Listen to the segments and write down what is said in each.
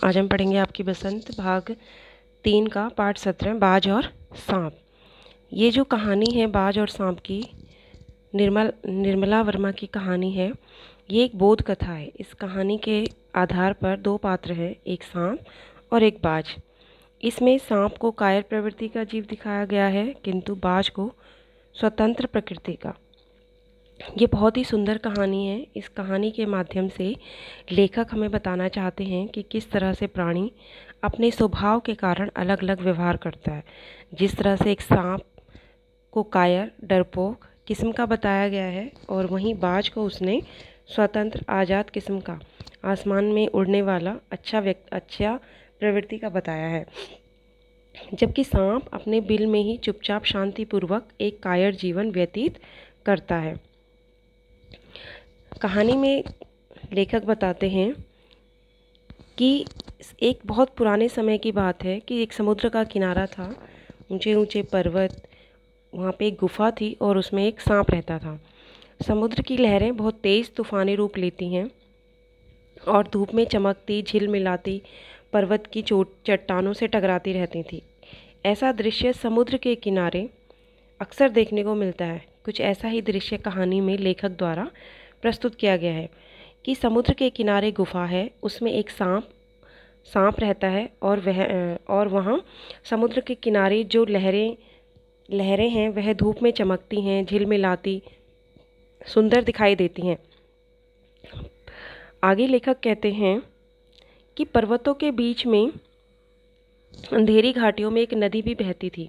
आज हम पढ़ेंगे आपकी बसंत भाग 3 का पाठ 17 बाज और सांप। ये जो कहानी है बाज और सांप की, निर्मला वर्मा की कहानी है। ये एक बोध कथा है। इस कहानी के आधार पर दो पात्र हैं, एक सांप और एक बाज। इसमें सांप को कायर प्रवृत्ति का जीव दिखाया गया है, किंतु बाज को स्वतंत्र प्रकृति का। ये बहुत ही सुंदर कहानी है। इस कहानी के माध्यम से लेखक हमें बताना चाहते हैं कि किस तरह से प्राणी अपने स्वभाव के कारण अलग अलग व्यवहार करता है। जिस तरह से एक सांप को कायर, डरपोक किस्म का बताया गया है, और वहीं बाज को उसने स्वतंत्र, आज़ाद किस्म का, आसमान में उड़ने वाला अच्छा प्रवृत्ति का बताया है। जबकि सांप अपने बिल में ही चुपचाप शांतिपूर्वक एक कायर जीवन व्यतीत करता है। कहानी में लेखक बताते हैं कि एक बहुत पुराने समय की बात है कि एक समुद्र का किनारा था, ऊंचे ऊंचे पर्वत, वहाँ पे एक गुफा थी और उसमें एक सांप रहता था। समुद्र की लहरें बहुत तेज़ तूफ़ानी रूप लेती हैं और धूप में चमकती, झिलमिलाती पर्वत की चट्टानों से टकराती रहती थी। ऐसा दृश्य समुद्र के किनारे अक्सर देखने को मिलता है। कुछ ऐसा ही दृश्य कहानी में लेखक द्वारा प्रस्तुत किया गया है कि समुद्र के किनारे गुफा है, उसमें एक सांप रहता है और वहाँ समुद्र के किनारे जो लहरें हैं वह धूप में चमकती हैं, झिलमिलाती, सुंदर दिखाई देती हैं। आगे लेखक कहते हैं कि पर्वतों के बीच में अंधेरी घाटियों में एक नदी भी बहती थी।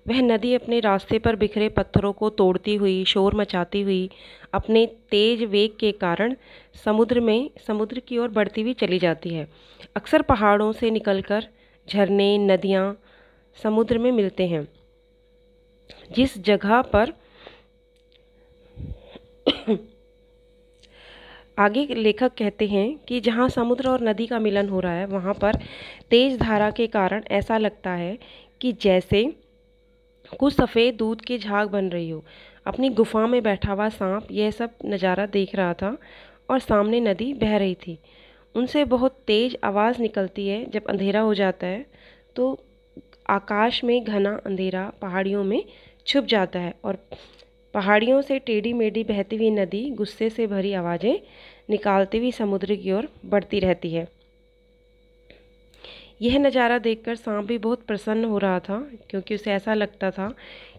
वह नदी अपने रास्ते पर बिखरे पत्थरों को तोड़ती हुई, शोर मचाती हुई, अपने तेज वेग के कारण समुद्र की ओर बढ़ती हुई चली जाती है। अक्सर पहाड़ों से निकलकर झरने, नदियाँ समुद्र में मिलते हैं। जिस जगह पर आगे लेखक कहते हैं कि जहाँ समुद्र और नदी का मिलन हो रहा है, वहाँ पर तेज धारा के कारण ऐसा लगता है कि जैसे कुछ सफ़ेद दूध की झाग बन रही हो। अपनी गुफा में बैठा हुआ सांप यह सब नज़ारा देख रहा था और सामने नदी बह रही थी। उनसे बहुत तेज़ आवाज़ निकलती है। जब अंधेरा हो जाता है तो आकाश में घना अंधेरा पहाड़ियों में छुप जाता है और पहाड़ियों से टेढ़ी मेढ़ी बहती हुई नदी गुस्से से भरी आवाज़ें निकालती हुई समुद्र की ओर बढ़ती रहती है। यह नज़ारा देखकर सांप भी बहुत प्रसन्न हो रहा था, क्योंकि उसे ऐसा लगता था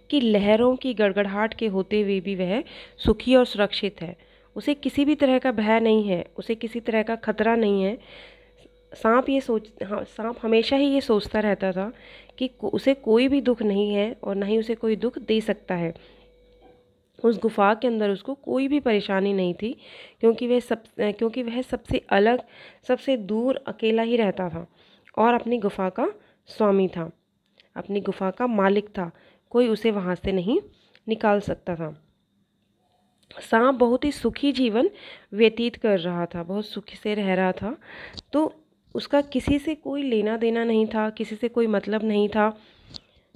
कि लहरों की गड़गड़ाहट के होते हुए भी वह सुखी और सुरक्षित है। उसे किसी भी तरह का भय नहीं है, उसे किसी तरह का खतरा नहीं है। सांप हमेशा ही ये सोचता रहता था कि उसे कोई भी दुख नहीं है और न ही उसे कोई दुख दे सकता है। उस गुफा के अंदर उसको कोई भी परेशानी नहीं थी, क्योंकि वह सबसे अलग, सबसे दूर अकेला ही रहता था और अपनी गुफा का स्वामी था, अपनी गुफा का मालिक था। कोई उसे वहाँ से नहीं निकाल सकता था। सांप बहुत ही सुखी जीवन व्यतीत कर रहा था, बहुत सुखी से रह रहा था। तो उसका किसी से कोई लेना देना नहीं था, किसी से कोई मतलब नहीं था।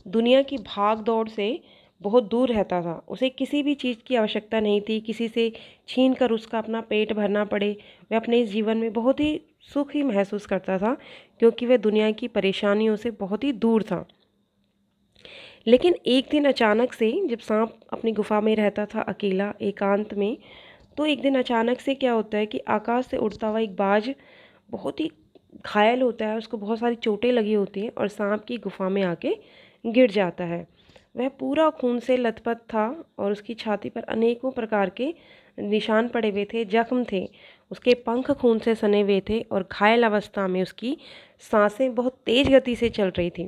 दुनिया की भाग दौड़ से बहुत दूर रहता था। उसे किसी भी चीज़ की आवश्यकता नहीं थी, किसी से छीन कर उसका अपना पेट भरना पड़े। वह अपने इस जीवन में बहुत ही सुख ही महसूस करता था, क्योंकि वह दुनिया की परेशानियों से बहुत ही दूर था। लेकिन एक दिन अचानक से, जब सांप अपनी गुफा में रहता था अकेला एकांत में, तो एक दिन अचानक से क्या होता है कि आकाश से उड़ता हुआ एक बाज बहुत ही घायल होता है। उसको बहुत सारी चोटें लगी होती हैं और सांप की गुफा में आके गिर जाता है। वह पूरा खून से लथपथ था और उसकी छाती पर अनेकों प्रकार के निशान पड़े हुए थे, जख्म थे। उसके पंख खून से सने हुए थे और घायल अवस्था में उसकी सांसें बहुत तेज गति से चल रही थी।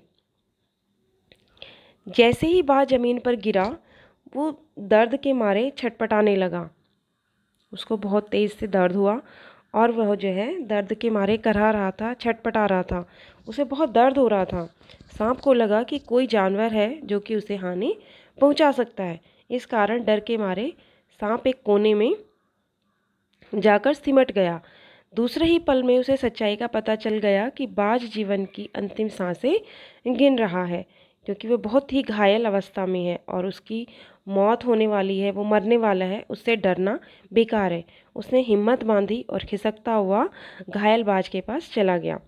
जैसे ही बाज जमीन पर गिरा, वो दर्द के मारे छटपटाने लगा। उसको बहुत तेज से दर्द हुआ और वह जो है दर्द के मारे करहा रहा था, छटपटा रहा था। उसे बहुत दर्द हो रहा था। सांप को लगा कि कोई जानवर है जो कि उसे हानि पहुंचा सकता है। इस कारण डर के मारे सांप एक कोने में जाकर सिमट गया। दूसरे ही पल में उसे सच्चाई का पता चल गया कि बाज जीवन की अंतिम सांसें गिन रहा है, क्योंकि वह बहुत ही घायल अवस्था में है और उसकी मौत होने वाली है, वो मरने वाला है। उससे डरना बेकार है। उसने हिम्मत बांधी और खिसकता हुआ घायल बाज के पास चला गया।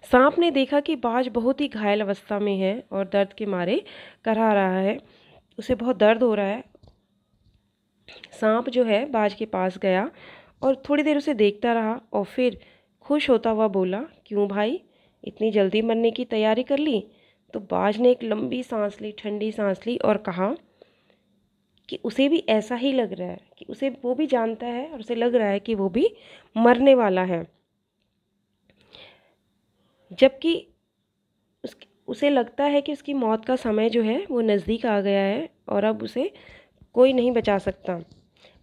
सांप ने देखा कि बाज बहुत ही घायल अवस्था में है और दर्द के मारे करहा रहा है, उसे बहुत दर्द हो रहा है। सांप जो है बाज के पास गया और थोड़ी देर उसे देखता रहा और फिर खुश होता हुआ बोला, क्यों भाई, इतनी जल्दी मरने की तैयारी कर ली? तो बाज ने एक लंबी सांस ली, ठंडी सांस ली और कहा कि उसे भी ऐसा ही लग रहा है, कि उसे, वो भी जानता है और उसे लग रहा है कि वो भी मरने वाला है। जबकि उसे लगता है कि उसकी मौत का समय जो है वो नज़दीक आ गया है और अब उसे कोई नहीं बचा सकता।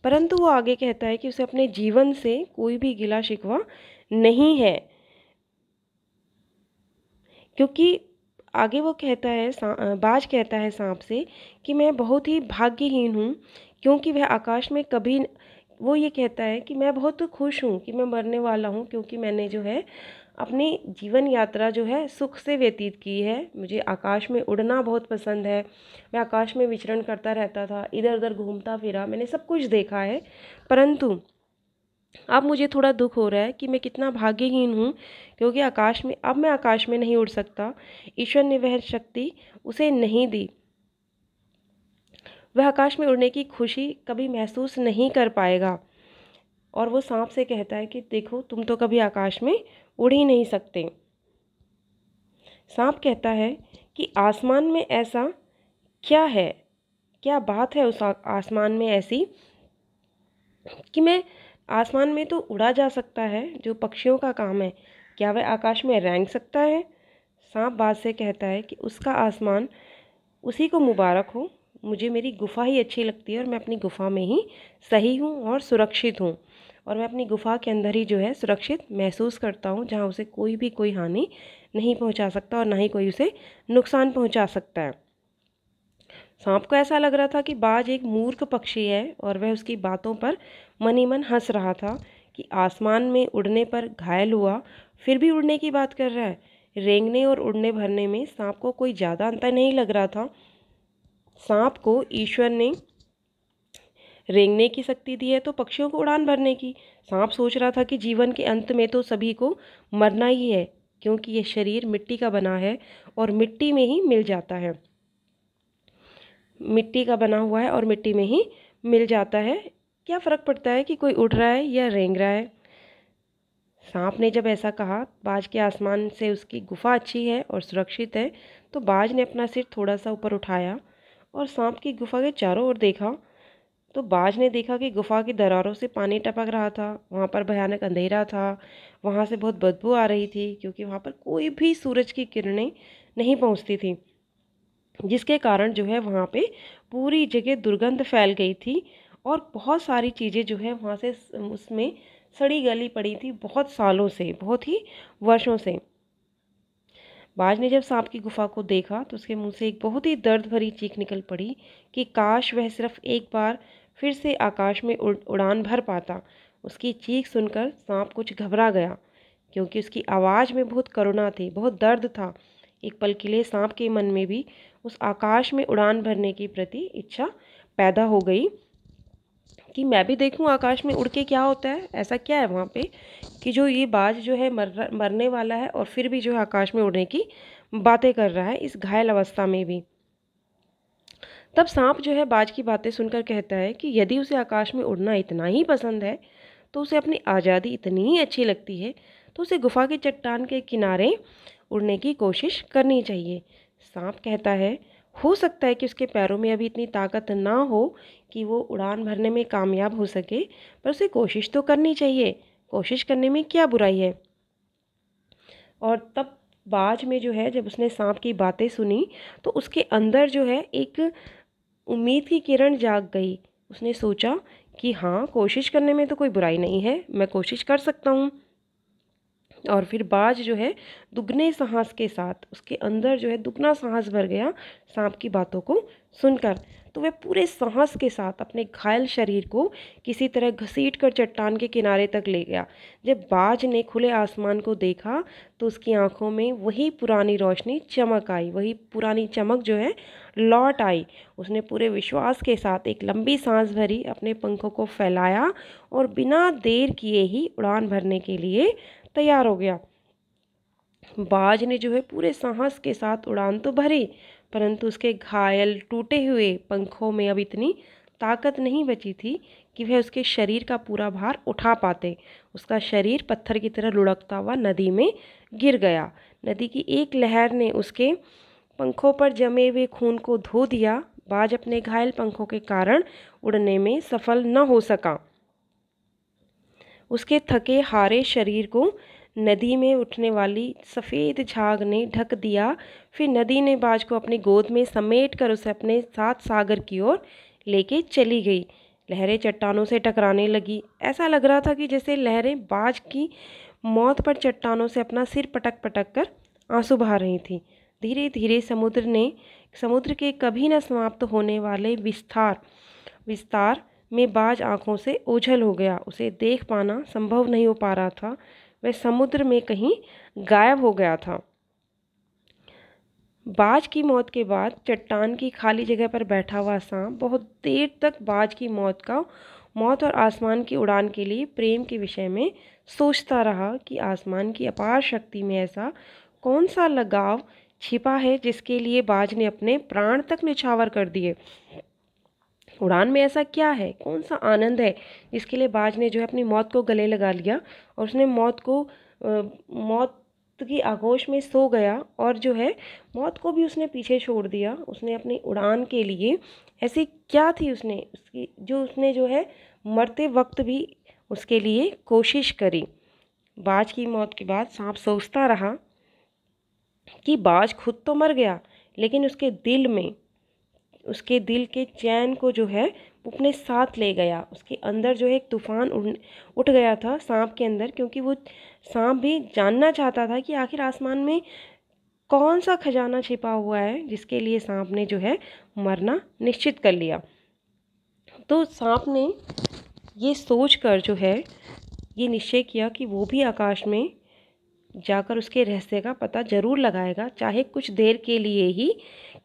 परंतु वो आगे कहता है कि उसे अपने जीवन से कोई भी गिला शिकवा नहीं है, क्योंकि आगे वो कहता है, बाज कहता है सांप से कि मैं बहुत ही भाग्यहीन हूँ, क्योंकि वह आकाश में कभी, वो ये कहता है कि मैं बहुत खुश हूँ कि मैं मरने वाला हूँ, क्योंकि मैंने जो है अपनी जीवन यात्रा जो है सुख से व्यतीत की है। मुझे आकाश में उड़ना बहुत पसंद है, मैं आकाश में विचरण करता रहता था, इधर उधर घूमता फिरा, मैंने सब कुछ देखा है। परंतु अब मुझे थोड़ा दुख हो रहा है कि मैं कितना भाग्यहीन हूँ, क्योंकि आकाश में, अब मैं आकाश में नहीं उड़ सकता। ईश्वर ने वह शक्ति उसे नहीं दी, वह आकाश में उड़ने की खुशी कभी महसूस नहीं कर पाएगा। और वो सांप से कहता है कि देखो, तुम तो कभी आकाश में उड़ ही नहीं सकते। सांप कहता है कि आसमान में ऐसा क्या है, क्या बात है उस आसमान में ऐसी कि मैं, आसमान में तो उड़ा जा सकता है, जो पक्षियों का काम है, क्या वह आकाश में रेंग सकता है? सांप बाज से कहता है कि उसका आसमान उसी को मुबारक हो, मुझे मेरी गुफ़ा ही अच्छी लगती है और मैं अपनी गुफ़ा में ही सही हूँ और सुरक्षित हूँ, और मैं अपनी गुफ़ा के अंदर ही जो है सुरक्षित महसूस करता हूँ, जहाँ उसे कोई भी कोई हानि नहीं पहुँचा सकता और ना ही कोई उसे नुकसान पहुँचा सकता है। सांप को ऐसा लग रहा था कि बाज एक मूर्ख पक्षी है और वह उसकी बातों पर मन ही मन हंस रहा था कि आसमान में उड़ने पर घायल हुआ, फिर भी उड़ने की बात कर रहा है। रेंगने और उड़ने भरने में सांप को कोई ज़्यादा अंतर नहीं लग रहा था। सांप को ईश्वर ने रेंगने की शक्ति दी है तो पक्षियों को उड़ान भरने की। सांप सोच रहा था कि जीवन के अंत में तो सभी को मरना ही है, क्योंकि ये शरीर मिट्टी का बना है और मिट्टी में ही मिल जाता है, मिट्टी का बना हुआ है और मिट्टी में ही मिल जाता है। क्या फ़र्क पड़ता है कि कोई उड़ रहा है या रेंग रहा है? सांप ने जब ऐसा कहा, बाज के आसमान से उसकी गुफा अच्छी है और सुरक्षित है, तो बाज ने अपना सिर थोड़ा सा ऊपर उठाया और सांप की गुफा के चारों ओर देखा। तो बाज ने देखा कि गुफा की दरारों से पानी टपक रहा था, वहाँ पर भयानक अंधेरा था, वहाँ से बहुत बदबू आ रही थी, क्योंकि वहाँ पर कोई भी सूरज की किरणें नहीं पहुँचती थी, जिसके कारण जो है वहाँ पे पूरी जगह दुर्गंध फैल गई थी और बहुत सारी चीज़ें जो है वहाँ से उसमें सड़ी गली पड़ी थी, बहुत सालों से, बहुत ही वर्षों से। बाज ने जब सांप की गुफा को देखा तो उसके मुंह से एक बहुत ही दर्द भरी चीख निकल पड़ी कि काश वह सिर्फ एक बार फिर से आकाश में उड़ान भर पाता। उसकी चीख सुनकर सांप कुछ घबरा गया, क्योंकि उसकी आवाज़ में बहुत करुणा थी, बहुत दर्द था। एक पल के लिए सांप के मन में भी उस आकाश में उड़ान भरने की प्रति इच्छा पैदा हो गई कि मैं भी देखूं आकाश में उड़ के क्या होता है, ऐसा क्या है वहाँ पे कि जो ये बाज जो है मरने वाला है और फिर भी जो है आकाश में उड़ने की बातें कर रहा है, इस घायल अवस्था में भी। तब सांप जो है बाज की बातें सुनकर कहता है कि यदि उसे आकाश में उड़ना इतना ही पसंद है, तो उसे अपनी आज़ादी इतनी ही अच्छी लगती है, तो उसे गुफा की चट्टान के किनारे उड़ने की कोशिश करनी चाहिए। सांप कहता है, हो सकता है कि उसके पैरों में अभी इतनी ताकत ना हो कि वो उड़ान भरने में कामयाब हो सके, पर उसे कोशिश तो करनी चाहिए, कोशिश करने में क्या बुराई है। और तब बाज में जो है, जब उसने सांप की बातें सुनी तो उसके अंदर जो है एक उम्मीद की किरण जाग गई। उसने सोचा कि हाँ, कोशिश करने में तो कोई बुराई नहीं है, मैं कोशिश कर सकता हूँ। और फिर बाज जो है दुगने साहस के साथ, उसके अंदर जो है दुगना साहस भर गया सांप की बातों को सुनकर। तो वह पूरे साहस के साथ अपने घायल शरीर को किसी तरह घसीट कर चट्टान के किनारे तक ले गया। जब बाज ने खुले आसमान को देखा तो उसकी आंखों में वही पुरानी रोशनी चमक आई, वही पुरानी चमक जो है लौट आई। उसने पूरे विश्वास के साथ एक लंबी सांस भरी, अपने पंखों को फैलाया और बिना देर किए ही उड़ान भरने के लिए तैयार हो गया। बाज ने जो है पूरे साहस के साथ उड़ान तो भरी, परंतु उसके घायल टूटे हुए पंखों में अब इतनी ताकत नहीं बची थी कि वह उसके शरीर का पूरा भार उठा पाते। उसका शरीर पत्थर की तरह लुढ़कता हुआ नदी में गिर गया। नदी की एक लहर ने उसके पंखों पर जमे हुए खून को धो दिया। बाज अपने घायल पंखों के कारण उड़ने में सफल न हो सका। उसके थके हारे शरीर को नदी में उठने वाली सफ़ेद झाग ने ढक दिया। फिर नदी ने बाज को अपनी गोद में समेट कर उसे अपने साथ सागर की ओर लेके चली गई। लहरें चट्टानों से टकराने लगी। ऐसा लग रहा था कि जैसे लहरें बाज की मौत पर चट्टानों से अपना सिर पटक पटक कर आंसू बहा रही थीं। धीरे धीरे समुद्र के कभी न समाप्त होने वाले विस्तार में बाज आंखों से ओझल हो गया। उसे देख पाना संभव नहीं हो पा रहा था। वह समुद्र में कहीं गायब हो गया था। बाज की मौत के बाद चट्टान की खाली जगह पर बैठा हुआ सांप बहुत देर तक बाज की मौत और आसमान की उड़ान के लिए प्रेम के विषय में सोचता रहा कि आसमान की अपार शक्ति में ऐसा कौन सा लगाव छिपा है जिसके लिए बाज ने अपने प्राण तक न्यौछावर कर दिए। उड़ान में ऐसा क्या है, कौन सा आनंद है जिसके लिए बाज ने जो है अपनी मौत को गले लगा लिया और उसने मौत की आगोश में सो गया और जो है मौत को भी उसने पीछे छोड़ दिया। उसने अपनी उड़ान के लिए ऐसी क्या थी उसने जो है मरते वक्त भी उसके लिए कोशिश करी। बाज की मौत के बाद सांप सोचता रहा कि बाज खुद तो मर गया, लेकिन उसके दिल के चैन को जो है वो अपने साथ ले गया। उसके अंदर जो है एक तूफान उठ गया था सांप के अंदर, क्योंकि वो सांप भी जानना चाहता था कि आखिर आसमान में कौन सा खजाना छिपा हुआ है जिसके लिए सांप ने जो है मरना निश्चित कर लिया। तो सांप ने ये सोचकर जो है ये निश्चय किया कि वो भी आकाश में जाकर उसके रहस्य का पता जरूर लगाएगा, चाहे कुछ देर के लिए ही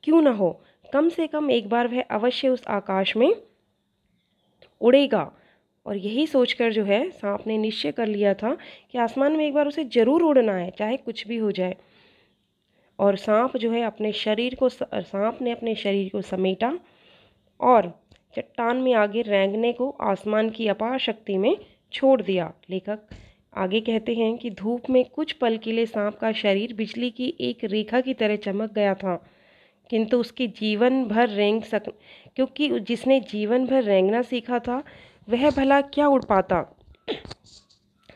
क्यों न हो। कम से कम एक बार वह अवश्य उस आकाश में उड़ेगा। और यही सोचकर जो है सांप ने निश्चय कर लिया था कि आसमान में एक बार उसे जरूर उड़ना है, चाहे कुछ भी हो जाए। और सांप ने अपने शरीर को समेटा और चट्टान में आगे रेंगने को आसमान की अपार शक्ति में छोड़ दिया। लेखक आगे कहते हैं कि धूप में कुछ पल के लिए सांप का शरीर बिजली की एक रेखा की तरह चमक गया था, किंतु क्योंकि जिसने जीवन भर रेंगना सीखा था वह भला क्या उड़ पाता।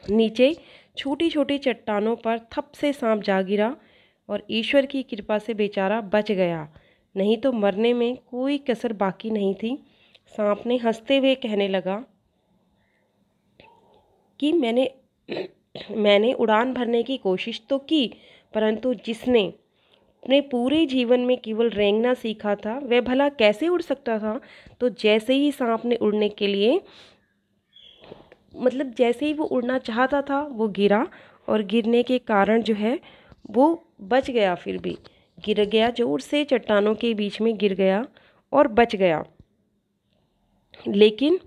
नीचे छोटी छोटी चट्टानों पर थप से सांप जा गिरा और ईश्वर की कृपा से बेचारा बच गया, नहीं तो मरने में कोई कसर बाकी नहीं थी। सांप ने हंसते हुए कहने लगा कि मैंने उड़ान भरने की कोशिश तो की, परंतु जिसने अपने पूरे जीवन में केवल रेंगना सीखा था वह भला कैसे उड़ सकता था। तो जैसे ही सांप ने उड़ने के लिए जैसे ही वो उड़ना चाहता था वो गिरा, और गिरने के कारण जो है वो बच गया, फिर भी गिर गया, जोर से चट्टानों के बीच में गिर गया और बच गया। लेकिन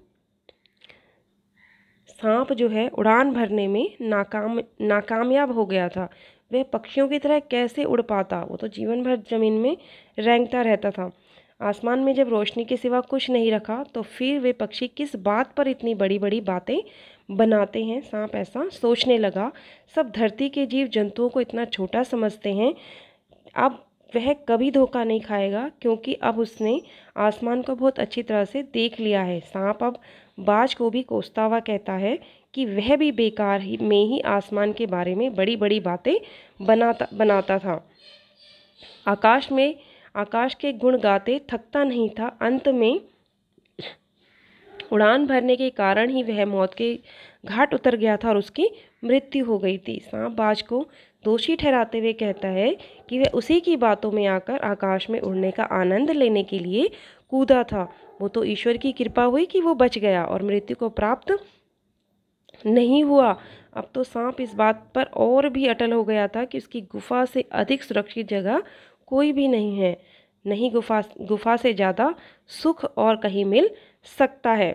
सांप जो है उड़ान भरने में नाकामयाब हो गया था। वह पक्षियों की तरह कैसे उड़ पाता, वो तो जीवन भर ज़मीन में रेंगता रहता था। आसमान में जब रोशनी के सिवा कुछ नहीं रखा तो फिर वे पक्षी किस बात पर इतनी बड़ी बड़ी बातें बनाते हैं। सांप ऐसा सोचने लगा, सब धरती के जीव जंतुओं को इतना छोटा समझते हैं, अब वह कभी धोखा नहीं खाएगा, क्योंकि अब उसने आसमान को बहुत अच्छी तरह से देख लिया है। सांप अब बाज को भी कोसता हुआ कहता है कि वह भी बेकार में ही आसमान के बारे में बड़ी बड़ी बातें बनाता था। आकाश के गुण गाते थकता नहीं था। अंत में उड़ान भरने के कारण ही वह मौत के घाट उतर गया था और उसकी मृत्यु हो गई थी। सांप बाज को दोषी ठहराते हुए कहता है कि वह उसी की बातों में आकर आकाश में उड़ने का आनंद लेने के लिए कूदा था। वो तो ईश्वर की कृपा हुई कि वो बच गया और मृत्यु को प्राप्त नहीं हुआ। अब तो सांप इस बात पर और भी अटल हो गया था कि उसकी गुफा से अधिक सुरक्षित जगह कोई भी नहीं है, नहीं गुफा से ज़्यादा सुख और कहीं मिल सकता है।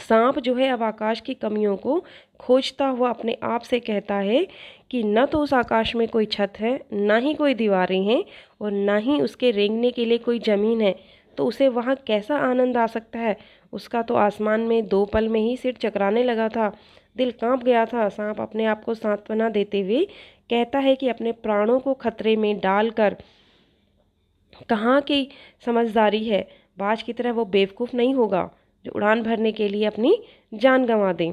सांप जो है अब आकाश की कमियों को खोजता हुआ अपने आप से कहता है कि न तो उस आकाश में कोई छत है, ना ही कोई दीवारें हैं, और ना ही उसके रेंगने के लिए कोई ज़मीन है, तो उसे वहाँ कैसा आनंद आ सकता है। उसका तो आसमान में 2 पल में ही सिर चकराने लगा था, दिल कांप गया था। सांप अपने आप को सांत्वना देते हुए कहता है कि अपने प्राणों को खतरे में डालकर कहाँ की समझदारी है। बाज की तरह वो बेवकूफ़ नहीं होगा जो उड़ान भरने के लिए अपनी जान गंवा दे।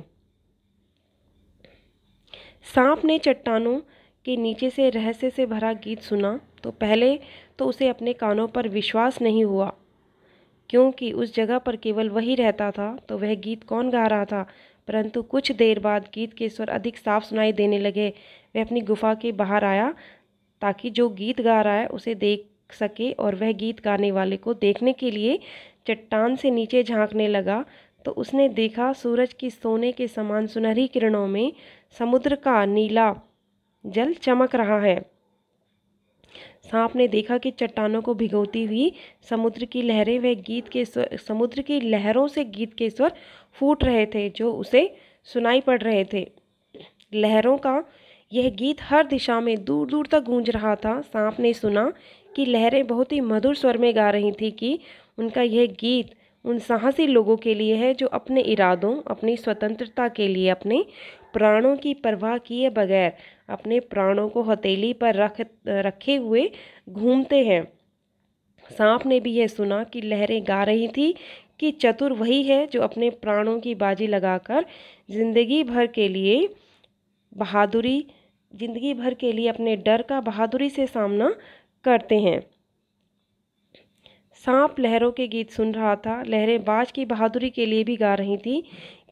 सांप ने चट्टानों के नीचे से रहस्य से भरा गीत सुना तो पहले तो उसे अपने कानों पर विश्वास नहीं हुआ, क्योंकि उस जगह पर केवल वही रहता था। तो वह गीत कौन गा रहा था? परंतु कुछ देर बाद गीत के स्वर अधिक साफ सुनाई देने लगे। वह अपनी गुफा के बाहर आया ताकि जो गीत गा रहा है उसे देख सके, और वह गीत गाने वाले को देखने के लिए चट्टान से नीचे झांकने लगा। तो उसने देखा सूरज की सोने के समान सुनहरी किरणों में समुद्र का नीला जल चमक रहा है। सांप ने देखा कि चट्टानों को भिगोती हुई समुद्र की लहरें वह गीत के समुद्र की लहरों से गीत के स्वर फूट रहे थे जो उसे सुनाई पड़ रहे थे। लहरों का यह गीत हर दिशा में दूर दूर तक गूंज रहा था। सांप ने सुना कि लहरें बहुत ही मधुर स्वर में गा रही थी कि उनका यह गीत उन साहसी लोगों के लिए है जो अपने इरादों, अपनी स्वतंत्रता के लिए अपने प्राणों की परवाह किए बगैर अपने प्राणों को हथेली पर रखे हुए घूमते हैं। सांप ने भी यह सुना कि लहरें गा रही थी कि चतुर वही है जो अपने प्राणों की बाजी लगाकर जिंदगी भर के लिए अपने डर का बहादुरी से सामना करते हैं। सांप लहरों के गीत सुन रहा था। लहरें बाज की बहादुरी के लिए भी गा रही थी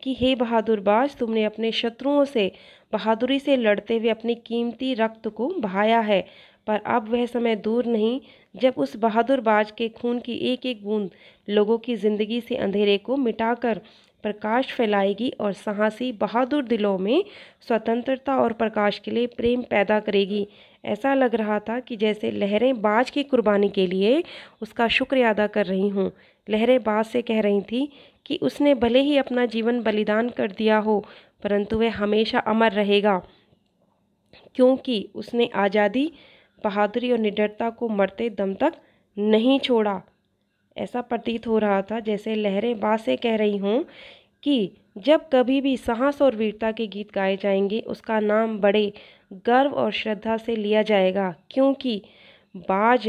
कि हे बहादुर बाज, तुमने अपने शत्रुओं से बहादुरी से लड़ते हुए अपनी कीमती रक्त को बहाया है, पर अब वह समय दूर नहीं जब उस बहादुर बाज के खून की एक एक बूंद लोगों की ज़िंदगी से अंधेरे को मिटाकर प्रकाश फैलाएगी और साहसी बहादुर दिलों में स्वतंत्रता और प्रकाश के लिए प्रेम पैदा करेगी। ऐसा लग रहा था कि जैसे लहरें बाज की कुर्बानी के लिए उसका शुक्रिया अदा कर रही हूँ। लहरें बाज से कह रही थी कि उसने भले ही अपना जीवन बलिदान कर दिया हो, परंतु वह हमेशा अमर रहेगा, क्योंकि उसने आज़ादी, बहादुरी और निडरता को मरते दम तक नहीं छोड़ा। ऐसा प्रतीत हो रहा था जैसे लहरें बाज से कह रही हों कि जब कभी भी साहस और वीरता के गीत गाए जाएंगे, उसका नाम बड़े गर्व और श्रद्धा से लिया जाएगा, क्योंकि बाज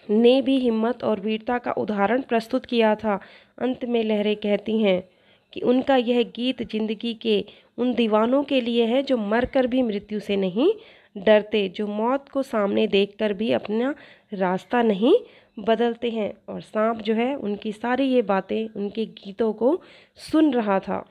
ने भी हिम्मत और वीरता का उदाहरण प्रस्तुत किया था। अंत में लहरें कहती हैं कि उनका यह गीत जिंदगी के उन दीवानों के लिए है जो मरकर भी मृत्यु से नहीं डरते, जो मौत को सामने देखकर भी अपना रास्ता नहीं बदलते हैं। और सांप जो है उनकी सारी ये बातें, उनके गीतों को सुन रहा था।